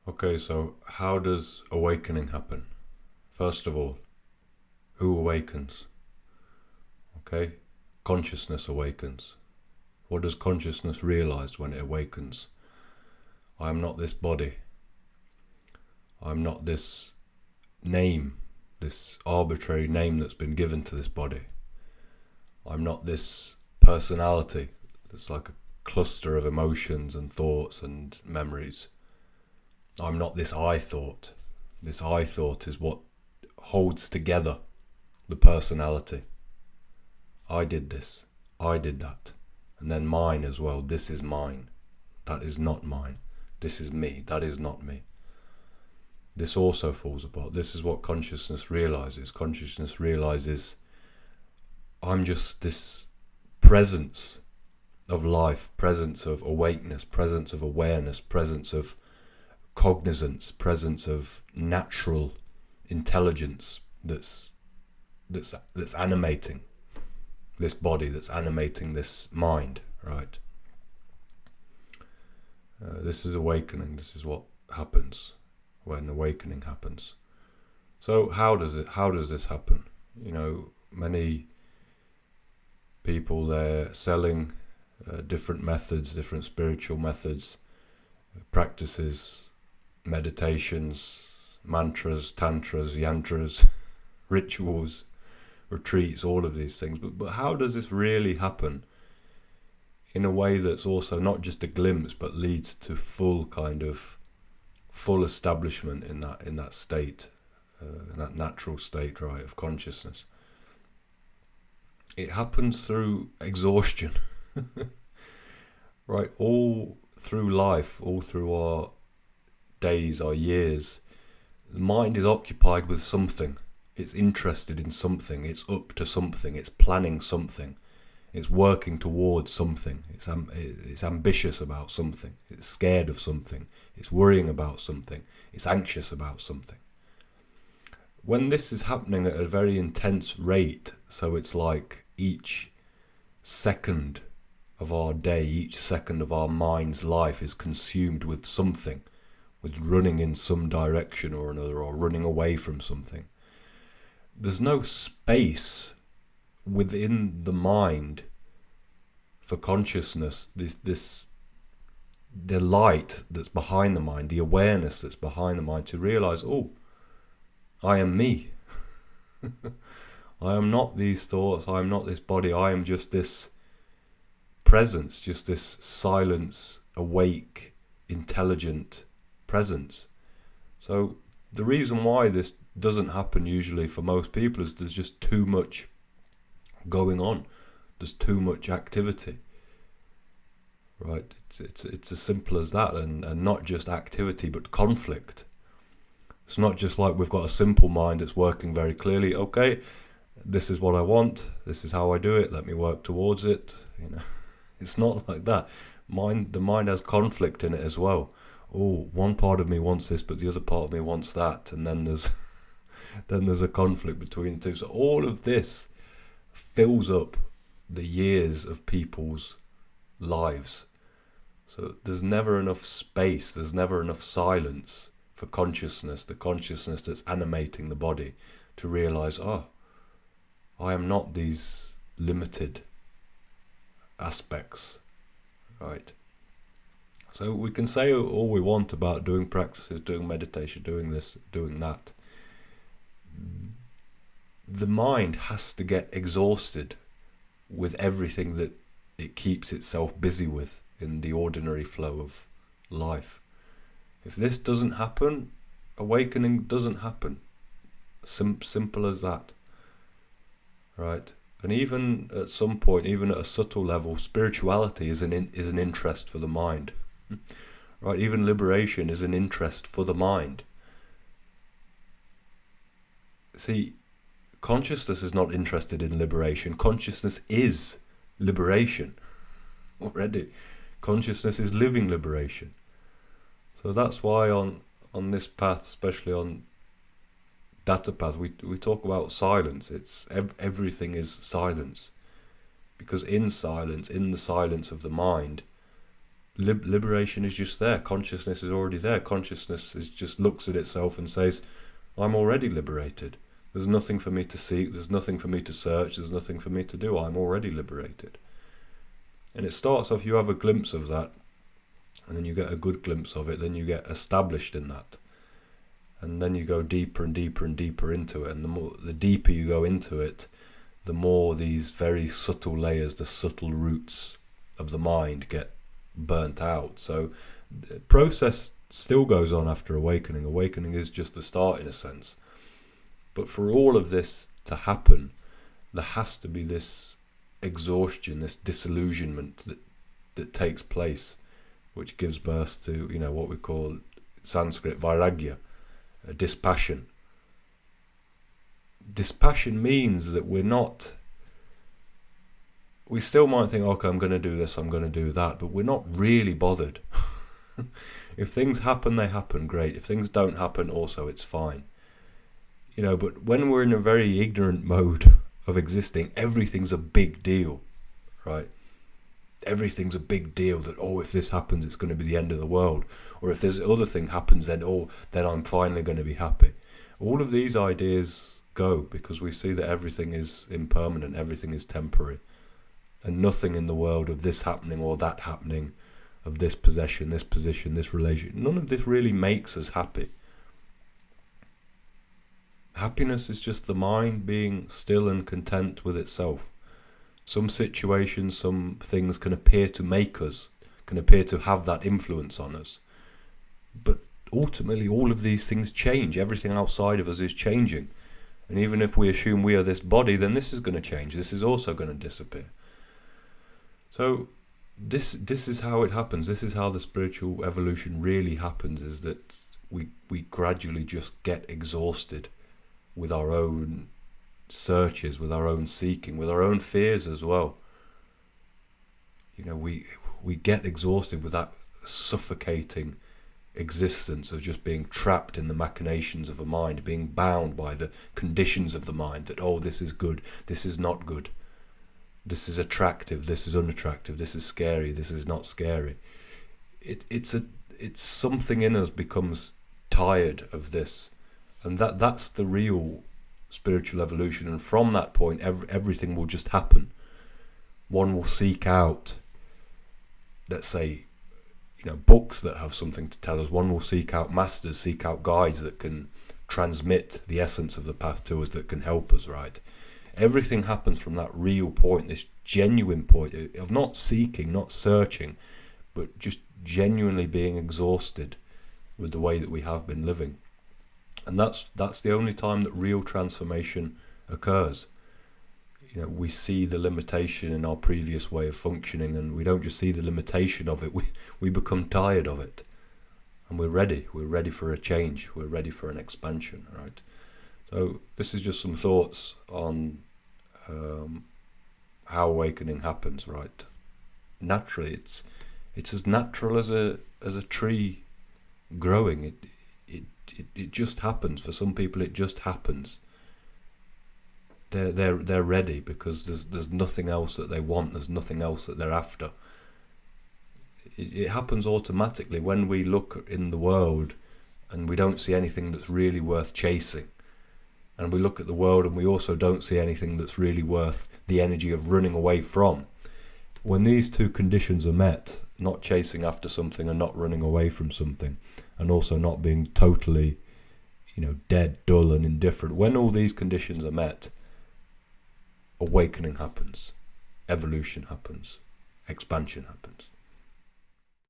Okay, so how does awakening happen? First of all, who awakens? Okay, consciousness awakens. What does consciousness realize when it awakens? I am not this body. I'm not this name, this arbitrary name that's been given to this body. I'm not this personality that's like a cluster of emotions and thoughts and memories. I'm not this I thought. This I thought is what holds together the personality. I did this. I did that. And then mine as well. This is mine. That is not mine. This is me. That is not me. This also falls apart. This is what consciousness realizes. Consciousness realizes I'm just this presence of life, presence of awakeness, presence of awareness, presence of cognizance, presence of natural intelligence that's animating this body, that's animating this mind, right? This is awakening. This is what happens when awakening happens. So how does this happen? Many people, they're selling different methods, different spiritual methods, practices, meditations, mantras, tantras, yantras, rituals, retreats, all of these things. But how does this really happen in a way that's also not just a glimpse, but leads to full establishment in that state, in that natural state, right, of consciousness? It happens through exhaustion, right? All through life, all through our days, our years, the mind is occupied with something. It's interested in something. It's up to something. It's planning something. It's working towards something. It's ambitious about something. It's scared of something. It's worrying about something. It's anxious about something. When this is happening at a very intense rate, so it's like each second of our day, each second of our mind's life is consumed with something, with running in some direction or another, or running away from something. There's no space within the mind for consciousness, the light that's behind the mind, the awareness that's behind the mind, to realize, oh, I am me. I am not these thoughts. I am not this body. I am just this presence, just this silence, awake, intelligent presence. So the reason why this doesn't happen usually for most people is there's just too much going on. There's too much activity, right? It's as simple as that, and not just activity but conflict. It's not just like we've got a simple mind that's working very clearly. Okay, this is what I want. This is how I do it. Let me work towards it. It's not like that. The mind has conflict in it as well. Oh, one part of me wants this, but the other part of me wants that, and then there's a conflict between the two. So all of this fills up the years of people's lives. So there's never enough space. There's never enough silence for consciousness, the consciousness that's animating the body, to realize, oh, I am not these limited aspects, right? So we can say all we want about doing practices, doing meditation, doing this, doing that. The mind has to get exhausted with everything that it keeps itself busy with in the ordinary flow of life. If this doesn't happen, awakening doesn't happen. Simple as that, right? And even at some point, even at a subtle level, spirituality is an interest for the mind, right? Even liberation is an interest for the mind. See, consciousness is not interested in liberation. Consciousness is liberation already. Consciousness is living liberation. So that's why on this path, especially on Datta path, we talk about silence. It's everything is silence, because in silence, in the silence of the mind, Liberation is just there. Consciousness is already there. Consciousness just looks at itself and says, I'm already liberated. There's nothing for me to seek, there's nothing for me to search, there's nothing for me to do. I'm already liberated. And it starts off, you have a glimpse of that, and then you get a good glimpse of it, then you get established in that. And then you go deeper and deeper and deeper into it, and the deeper you go into it, the more these very subtle layers, the subtle roots of the mind get burnt out. So the process still goes on after awakening. Awakening is just the start in a sense. But for all of this to happen, there has to be this exhaustion, this disillusionment that takes place, which gives birth to, what we call Sanskrit Vairagya, dispassion. Dispassion means that we still might think, okay, I'm going to do this, I'm going to do that, but we're not really bothered. If things happen, they happen, great. If things don't happen, also, it's fine. But when we're in a very ignorant mode of existing, everything's a big deal, right? Everything's a big deal that, if this happens, it's going to be the end of the world. Or if this other thing happens, then I'm finally going to be happy. All of these ideas go because we see that everything is impermanent, everything is temporary. And nothing in the world of this happening or that happening, of this possession, this position, this relation, none of this really makes us happy. Happiness is just the mind being still and content with itself. Some situations, some things can appear to make us, can appear to have that influence on us. But ultimately, all of these things change. Everything outside of us is changing. And even if we assume we are this body, then this is going to change. This is also going to disappear. So this is how it happens. This is how the spiritual evolution really happens, is that we gradually just get exhausted with our own searches, with our own seeking, with our own fears as well. We get exhausted with that suffocating existence of just being trapped in the machinations of a mind, being bound by the conditions of the mind that, this is good, this is not good. This is attractive, this is unattractive, this is scary, this is not scary. It's something in us becomes tired of this, and that's the real spiritual evolution. And from that point, everything will just happen. One will seek out, let's say, books that have something to tell us. One will seek out masters, seek out guides that can transmit the essence of the path to us, that can help us, right? Everything happens from that real point, this genuine point of not seeking, not searching, but just genuinely being exhausted with the way that we have been living. And that's the only time that real transformation occurs. We see the limitation in our previous way of functioning, and we don't just see the limitation of it, we become tired of it. And we're ready for a change, we're ready for an expansion, right? So this is just some thoughts on how awakening happens, right? Naturally, it's as natural as a tree growing. It just happens. For some people, it just happens. They're ready because there's nothing else that they want. There's nothing else that they're after. It happens automatically when we look in the world and we don't see anything that's really worth chasing. And we look at the world and we also don't see anything that's really worth the energy of running away from. When these two conditions are met, not chasing after something and not running away from something, and also not being totally, dead, dull and indifferent, when all these conditions are met, awakening happens, evolution happens, expansion happens.